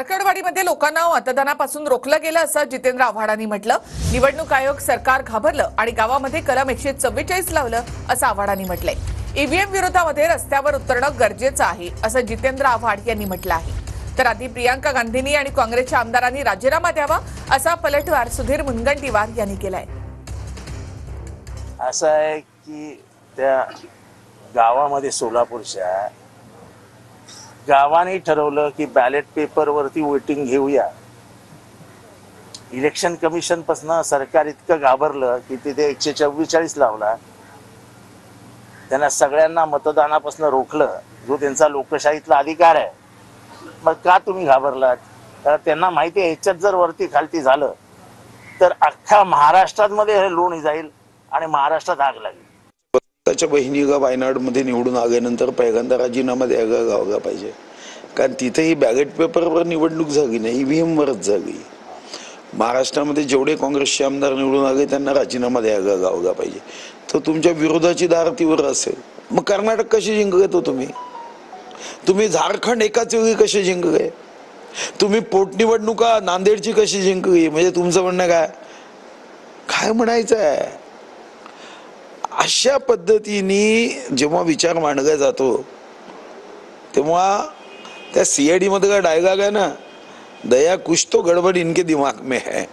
जारकणवाडीमध्ये लोकांना मतदानापासून रोखलं गेलं असं जितेंद्र आव्हाडांनी म्हटलं। निवडणूक आयोग सरकार घाबरलं आणि गावामध्ये कलम 144 लावलं असं आव्हाडांनी म्हटलंय। ईव्हीएम विरोधामध्ये रस्त्यावर उतरणं गरजेचं आहे असं जितेंद्र आव्हाड यांनी म्हटलं आहे। तर आधी प्रियांका गांधींनी आणि काँग्रेसच्या आमदारांनी राजीनामा द्यावा असा पलटवार सुधीर मुनगंटीवार यांनी केलाय। असं आहे की त्या गावामध्ये सोलापूरच्या गावाने ठरवलं की बॅलेट पेपर वरती वोटिंग घेऊया। इलेक्शन कमिशन पासून सरकार इतकं घाबरलं की तिथे 144 लावला। त्यांना सगळ्यांना मतदानापासून रोखलं, जो त्यांचा लोकशाहीतला अधिकार आहे। मग का तुम्ही घाबरलात? तर त्यांना माहिती आहे ह्याच्यात जर वरती खालती झालं तर अख्ख्या महाराष्ट्रामध्ये हे लोण जाईल आणि महाराष्ट्रात आग लागेल। त्याच्या बहिणीगा वायनाडमध्ये निवडून आल्यानंतर पहिल्यांदा राजीनामा द्यायला गावला पाहिजे, कारण तिथेही बॅलेट पेपरवर निवडणूक झाली नाही, ईव्हीएम वरच झाली। महाराष्ट्रामध्ये जेवढे काँग्रेसचे आमदार निवडून आले त्यांना राजीनामा द्यायला गावला पाहिजे। तर तुमच्या विरोधाची दारतीवर असेल, मग कर्नाटक कसे जिंकले तो तुम्ही झारखंड एकाच वेळी कसे जिंकले, तुम्ही पोटनिवडणुका नांदेडची कशी जिंकली, म्हणजे तुमचं म्हणणं काय म्हणायचं आहे? अशा पद्धतीने जेव्हा विचार मांडला जातो तेव्हा त्या सीआयडी मध्ये का डायलॉग आहे ना, दया कुछ तो गडबड इनके दिमाग में है।